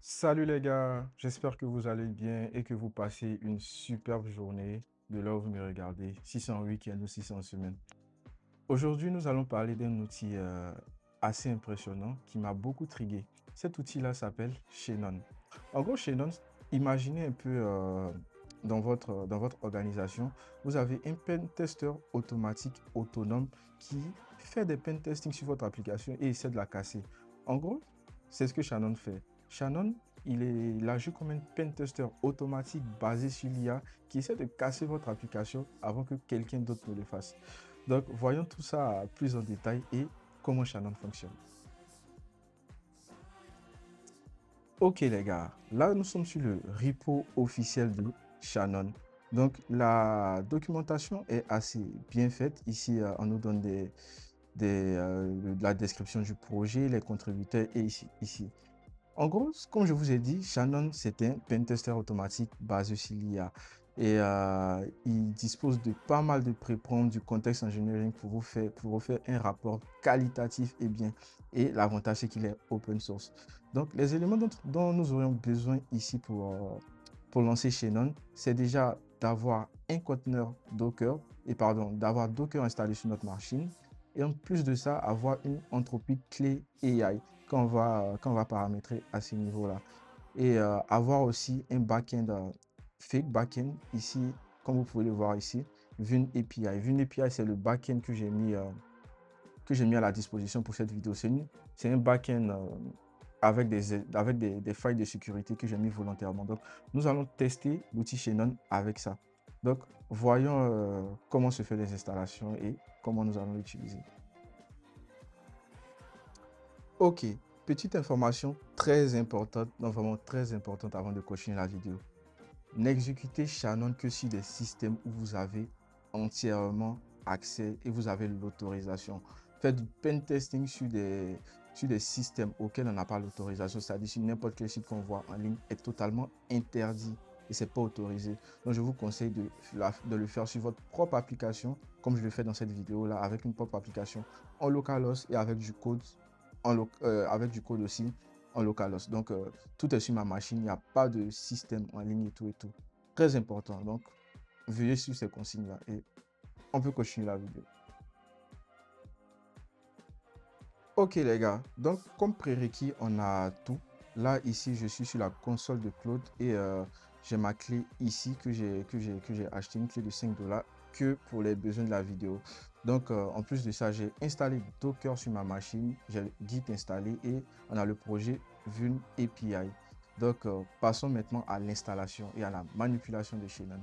Salut les gars, j'espère que vous allez bien et que vous passez une superbe journée de là où vous me regardez, si c'est en week-end ou si c'est en semaine. Aujourd'hui, nous allons parler d'un outil assez impressionnant qui m'a beaucoup trigué. Cet outil-là s'appelle Shannon. En gros, Shannon, imaginez un peu dans votre organisation, vous avez un pen tester automatique autonome qui fait des pen testing sur votre application et essaie de la casser. En gros, c'est ce que Shannon fait. Shannon, il agit comme un pen tester automatique basé sur l'IA qui essaie de casser votre application avant que quelqu'un d'autre ne le fasse. Donc, voyons tout ça plus en détail et comment Shannon fonctionne. Ok les gars, là nous sommes sur le repo officiel de Shannon. Donc la documentation est assez bien faite. Ici, on nous donne de la description du projet, les contributeurs et ici. En gros, comme je vous ai dit, Shannon, c'est un pentester automatique basé sur l'IA. Et il dispose de pas mal de préprompts du contexte engineering pour vous faire un rapport qualitatif et bien. Et l'avantage, c'est qu'il est open source. Donc, les éléments dont nous aurions besoin ici pour lancer Shannon, c'est déjà d'avoir un conteneur Docker, d'avoir Docker installé sur notre machine. Et en plus de ça, avoir une entropie clé AI qu'on va paramétrer à ce niveau-là. Et avoir aussi un backend, fake backend ici, comme vous pouvez le voir ici, Vune API. Vune API, c'est le backend que j'ai mis à la disposition pour cette vidéo. C'est un backend avec des failles de sécurité que j'ai mis volontairement. Donc, nous allons tester l'outil Shannon avec ça. Donc, voyons comment se fait les installations et comment nous allons l'utiliser. Ok, petite information très importante, non vraiment très importante avant de continuer la vidéo. N'exécutez Shannon que sur des systèmes où vous avez entièrement accès et vous avez l'autorisation. Faites du pen testing sur des systèmes auxquels on n'a pas l'autorisation, c'est-à-dire sur n'importe quel site qu'on voit en ligne est totalement interdit et c'est pas autorisé. Donc je vous conseille de le faire sur votre propre application, comme je le fais dans cette vidéo-là, avec une propre application en localhost et avec du code aussi en localhost. Donc, tout est sur ma machine. Il n'y a pas de système en ligne et tout et tout. Très important. Donc, veuillez suivre ces consignes-là et on peut continuer la vidéo. Ok les gars, donc comme prérequis, on a tout. Là, ici, je suis sur la console de Claude et j'ai ma clé ici que j'ai acheté, une clé de 5 dollars que pour les besoins de la vidéo. Donc, en plus de ça, j'ai installé Docker sur ma machine, j'ai le Git installé et on a le projet Vune API. Donc, passons maintenant à l'installation et à la manipulation de Shannon.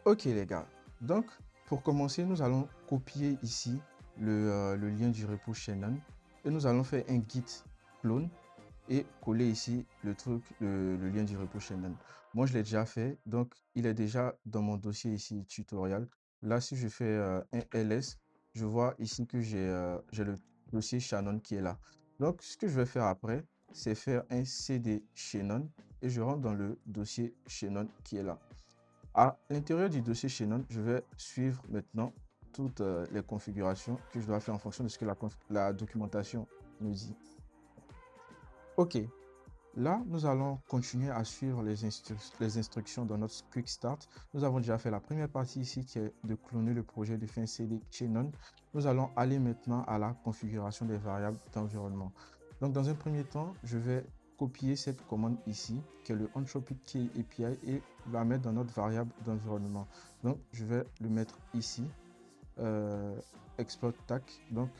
Ok les gars, donc pour commencer, nous allons copier ici le lien du repo Shannon et nous allons faire un git clone et coller ici le lien du repo Shannon. Moi, je l'ai déjà fait, donc il est déjà dans mon dossier ici tutoriel. Là, si je fais un ls, je vois ici que j'ai le dossier Shannon qui est là. Donc, ce que je vais faire après, c'est faire un cd Shannon et je rentre dans le dossier Shannon qui est là. À l'intérieur du dossier Shannon, je vais suivre maintenant toutes les configurations que je dois faire en fonction de ce que la documentation nous dit. Ok, là, nous allons continuer à suivre les instructions dans notre Quick Start. Nous avons déjà fait la première partie ici qui est de cloner le projet de fin CD Shannon. Nous allons aller maintenant à la configuration des variables d'environnement. Donc, dans un premier temps, je vais copier cette commande ici, qui est le Entropy Key API, et la mettre dans notre variable d'environnement. Donc, je vais le mettre ici, exploit tag. Donc,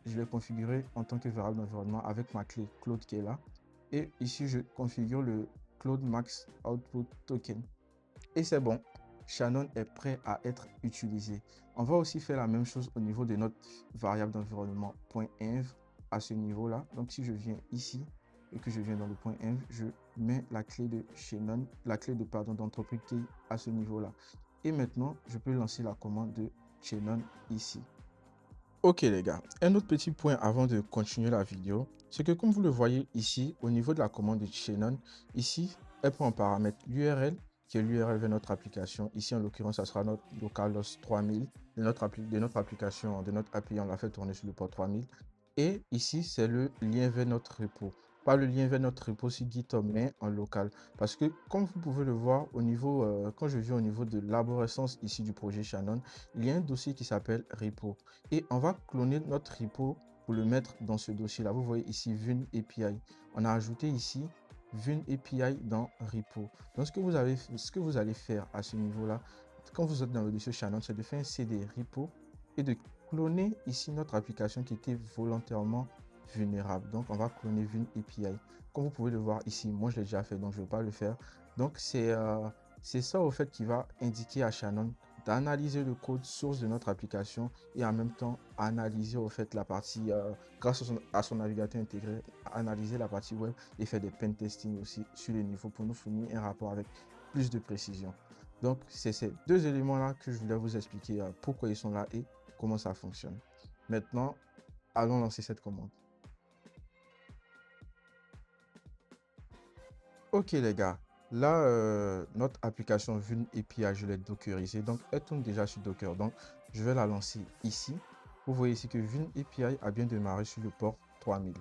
je l'ai configuré en tant que variable d'environnement avec ma clé Cloud qui est là. Et ici, je configure le Cloud Max Output Token. Et c'est bon. Shannon est prêt à être utilisé. On va aussi faire la même chose au niveau de notre variable d'environnement .env à ce niveau-là. Donc, si je viens ici et que je viens dans le .env, je mets la clé de Shannon, d'entreprise key à ce niveau-là. Et maintenant, je peux lancer la commande de Shannon ici. Ok les gars, un autre petit point avant de continuer la vidéo, c'est que comme vous le voyez ici, au niveau de la commande de Shannon, ici, elle prend en paramètre l'URL, qui est l'URL de notre application. Ici, en l'occurrence, ça sera notre localhost 3000 de notre application, de notre API, on l'a fait tourner sur le port 3000. Et ici, c'est le lien vers notre repo. Pas le lien vers notre repo sur GitHub, mais en local. Parce que comme vous pouvez le voir au niveau, quand je viens au niveau de l'arborescence ici du projet Shannon, il y a un dossier qui s'appelle repo. Et on va cloner notre repo pour le mettre dans ce dossier-là. Vous voyez ici Vun API. On a ajouté ici Vun API dans repo. Donc ce que vous allez faire à ce niveau-là, quand vous êtes dans le dossier Shannon, c'est de faire un CD repo et de cloner ici notre application qui était volontairement vulnérable. Donc, on va cloner Vun API. Comme vous pouvez le voir ici, moi je l'ai déjà fait, donc je ne vais pas le faire. Donc, c'est ça au fait qui va indiquer à Shannon d'analyser le code source de notre application et en même temps analyser au fait la partie, grâce à son navigateur intégré, analyser la partie web et faire des pen testing aussi sur les niveaux pour nous fournir un rapport avec plus de précision. Donc, c'est ces deux éléments-là que je voulais vous expliquer pourquoi ils sont là et comment ça fonctionne. Maintenant, allons lancer cette commande. Ok les gars, là, notre application Vun API, je l'ai dockerisée. Donc, elle tourne déjà sur Docker. Donc, je vais la lancer ici. Vous voyez ici que Vun API a bien démarré sur le port 3000.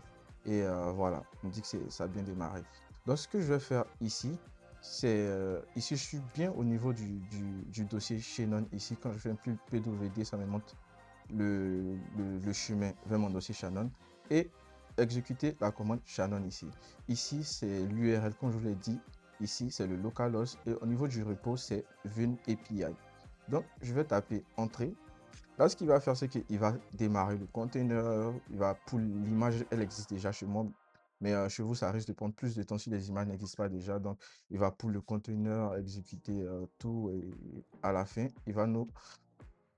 Et voilà, on dit que ça a bien démarré. Donc, ce que je vais faire ici, c'est ici, je suis bien au niveau du dossier Shannon. Ici, quand je fais un plus pwd, ça me montre le chemin vers mon dossier Shannon et exécuter la commande Shannon ici. Ici, c'est l'URL, comme je vous l'ai dit. Ici, c'est le localhost et au niveau du repo, c'est Vun API. Donc, je vais taper Entrée. Là, ce qu'il va faire, c'est qu'il va démarrer le container. Il va pour l'image, elle existe déjà chez moi. Mais chez vous, ça risque de prendre plus de temps si les images n'existent pas déjà. Donc, il va pour le container exécuter tout et à la fin, il va nous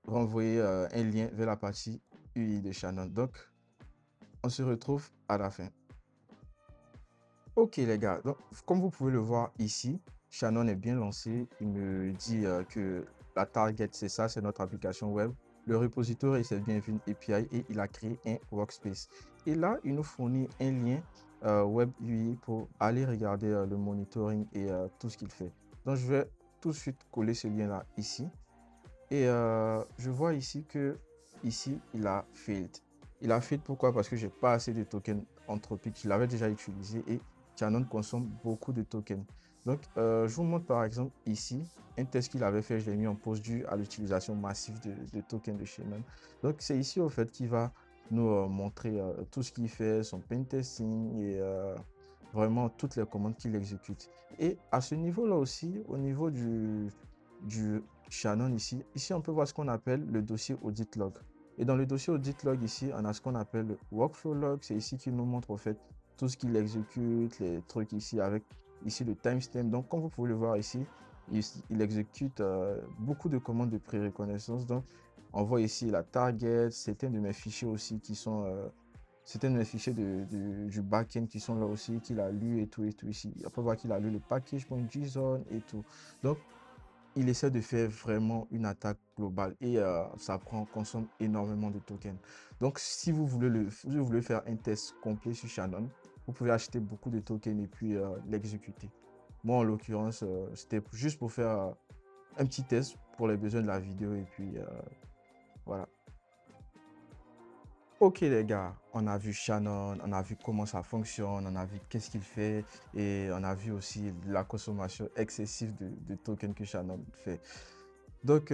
renvoyer un lien vers la partie UI de Shannon. Donc, on se retrouve à la fin. Ok les gars, donc comme vous pouvez le voir ici, Shannon est bien lancé. Il me dit que la target c'est ça, c'est notre application web. Le repository c'est bien Vun API et il a créé un workspace. Et là, il nous fournit un lien web UI pour aller regarder le monitoring et tout ce qu'il fait. Donc je vais tout de suite coller ce lien là ici. Et je vois ici que ici il a failed. Il a failed pourquoi? Parce que j'ai pas assez de tokens Anthropic. Je l'avais déjà utilisé et Shannon consomme beaucoup de tokens. Donc je vous montre par exemple ici un test qu'il avait fait. Je l'ai mis en pause dû à l'utilisation massive de tokens de Shannon. Donc c'est ici au fait qu'il va nous montrer tout ce qu'il fait, son pen testing et vraiment toutes les commandes qu'il exécute. Et à ce niveau-là aussi, au niveau du Shannon ici, on peut voir ce qu'on appelle le dossier audit log. Et dans le dossier audit log ici, on a ce qu'on appelle le workflow log. C'est ici qu'il nous montre au fait tout ce qu'il exécute, les trucs ici avec ici le timestamp. Donc, comme vous pouvez le voir ici, il exécute beaucoup de commandes de pré-reconnaissance. Donc, on voit ici la target, certains de mes fichiers aussi qui sont certains de mes fichiers du backend qui sont là aussi, qu'il a lu et tout ici. On peut voir qu'il a lu le package.json et tout. Donc, il essaie de faire vraiment une attaque globale et ça consomme énormément de tokens. Donc, si vous voulez faire un test complet sur Shannon, vous pouvez acheter beaucoup de tokens et puis l'exécuter. Moi, en l'occurrence, c'était juste pour faire un petit test pour les besoins de la vidéo et puis voilà. Ok les gars, on a vu Shannon, on a vu comment ça fonctionne, on a vu qu'est-ce qu'il fait et on a vu aussi la consommation excessive de tokens que Shannon fait. Donc,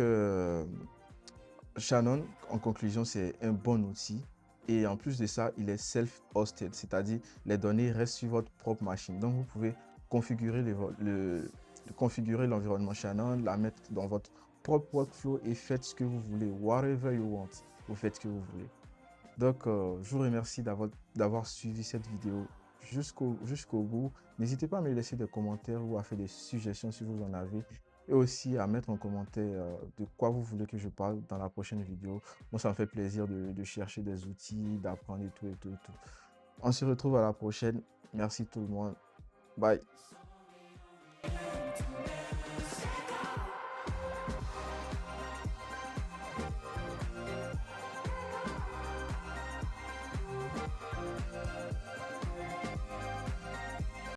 Shannon, en conclusion, c'est un bon outil. Et en plus de ça, il est self-hosted, c'est-à-dire les données restent sur votre propre machine. Donc, vous pouvez configurer configurer l'environnement Shannon, la mettre dans votre propre workflow et faites ce que vous voulez, whatever you want. Vous faites ce que vous voulez. Donc, je vous remercie d'avoir suivi cette vidéo jusqu'au bout. N'hésitez pas à me laisser des commentaires ou à faire des suggestions si vous en avez. Et aussi à mettre en commentaire de quoi vous voulez que je parle dans la prochaine vidéo. Moi, ça me fait plaisir de chercher des outils, d'apprendre et tout et tout et tout. On se retrouve à la prochaine. Merci tout le monde. Bye.